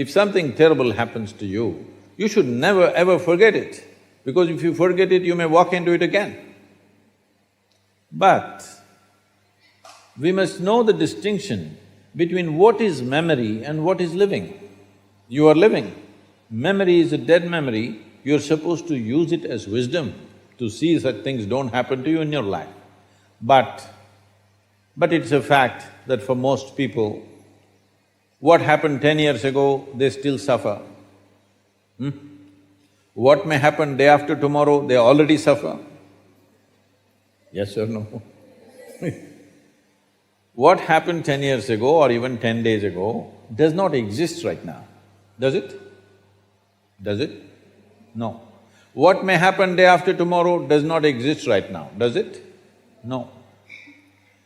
If something terrible happens to you, you should never ever forget it, because if you forget it, you may walk into it again. But we must know the distinction between what is memory and what is living. You are living. Memory is a dead memory, you're supposed to use it as wisdom to see such things don't happen to you in your life. But it's a fact that for most people, what happened 10 years ago, they still suffer. What may happen day after tomorrow, they already suffer. Yes or no? What happened 10 years ago or even 10 days ago does not exist right now, does it? Does it? No. What may happen day after tomorrow does not exist right now, does it? No.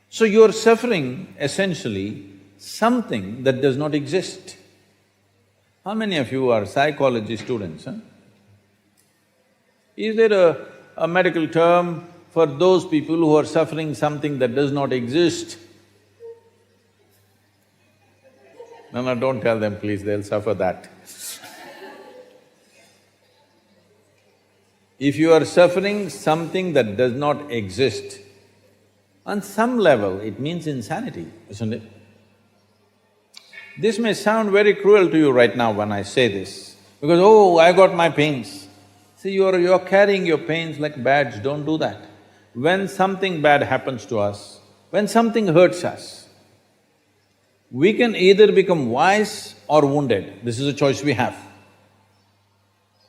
So you're suffering essentially something that does not exist. How many of you are psychology students, huh? Is there a medical term for those people who are suffering something that does not exist? No, don't tell them please, they'll suffer that. If you are suffering something that does not exist, on some level it means insanity, isn't it? This may sound very cruel to you right now when I say this, because, oh, I got my pains. See, you're carrying your pains like badge, don't do that. When something bad happens to us, when something hurts us, we can either become wise or wounded. This is a choice we have.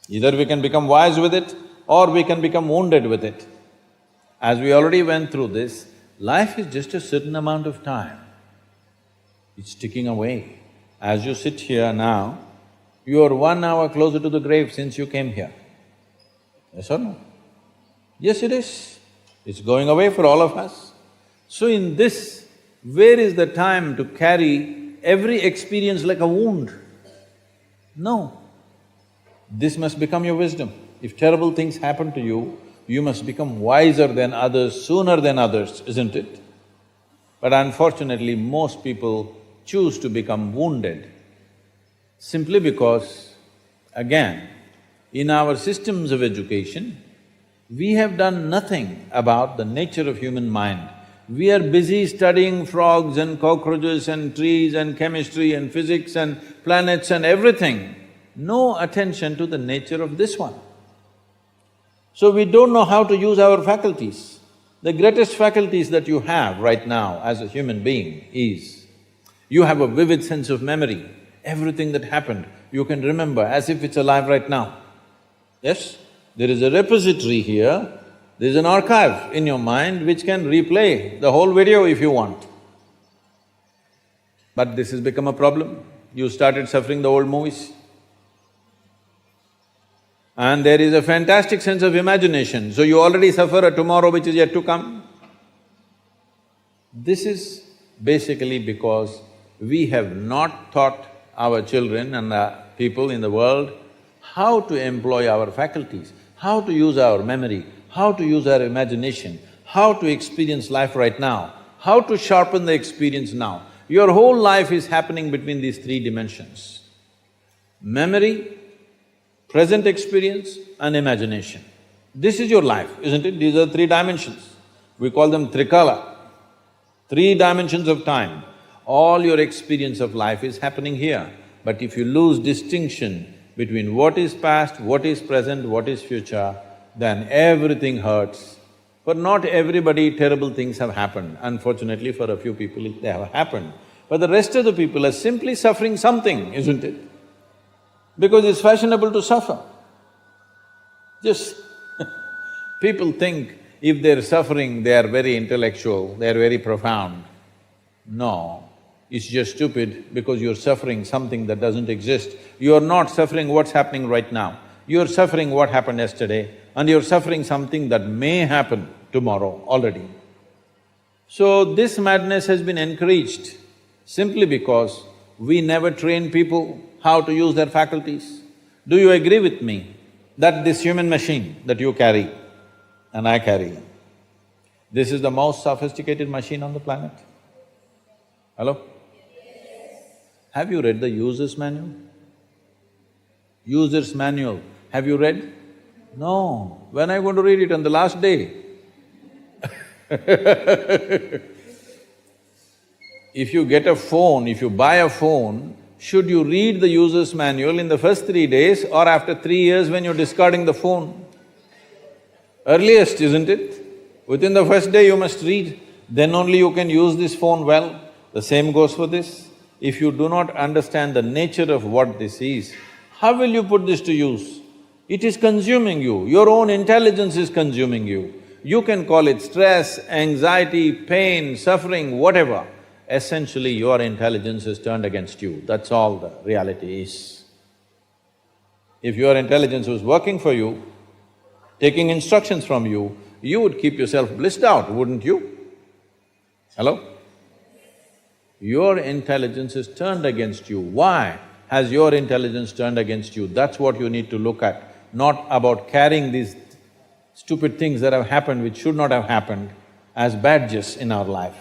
Either we can become wise with it or we can become wounded with it. As we already went through this, life is just a certain amount of time. It's ticking away. As you sit here now, you are 1 hour closer to the grave since you came here. Yes or no? Yes, it is. It's going away for all of us. So in this, where is the time to carry every experience like a wound? No. This must become your wisdom. If terrible things happen to you, you must become wiser than others, sooner than others, isn't it? But unfortunately, most people choose to become wounded simply because, again, in our systems of education, we have done nothing about the nature of human mind. We are busy studying frogs and cockroaches and trees and chemistry and physics and planets and everything. No attention to the nature of this one. So we don't know how to use our faculties. The greatest faculties that you have right now as a human being is, you have a vivid sense of memory. Everything that happened, you can remember as if it's alive right now. Yes? There is a repository here, there is an archive in your mind which can replay the whole video if you want. But this has become a problem. You started suffering the old movies. And there is a fantastic sense of imagination, so you already suffer a tomorrow which is yet to come. This is basically because we have not taught our children and the people in the world how to employ our faculties, how to use our memory, how to use our imagination, how to experience life right now, how to sharpen the experience now. Your whole life is happening between these three dimensions: memory, present experience and imagination. This is your life, isn't it? These are three dimensions. We call them trikala, 3 dimensions of time. All your experience of life is happening here. But if you lose distinction between what is past, what is present, what is future, then everything hurts. For not everybody terrible things have happened. Unfortunately, for a few people they have happened. But the rest of the people are simply suffering something, isn't it? Because it's fashionable to suffer. Just people think if they're suffering, they are very intellectual, they are very profound. No, it's just stupid because you're suffering something that doesn't exist. You're not suffering what's happening right now. You're suffering what happened yesterday and you're suffering something that may happen tomorrow already. So this madness has been encouraged simply because we never train people how to use their faculties. Do you agree with me that this human machine that you carry and I carry, this is the most sophisticated machine on the planet? Hello? Have you read the user's manual? User's manual. Have you read? No. When are you going to read it? On the last day? If you get a phone, if you buy a phone, should you read the user's manual in the first 3 days or after 3 years when you're discarding the phone? Earliest, isn't it? Within the first day you must read, then only you can use this phone well. The same goes for this. If you do not understand the nature of what this is, how will you put this to use? It is consuming you, your own intelligence is consuming you. You can call it stress, anxiety, pain, suffering, whatever. Essentially, your intelligence is turned against you, that's all the reality is. If your intelligence was working for you, taking instructions from you, you would keep yourself blissed out, wouldn't you? Hello? Your intelligence is turned against you. Why has your intelligence turned against you? That's what you need to look at, not about carrying these stupid things that have happened which should not have happened as badges in our life.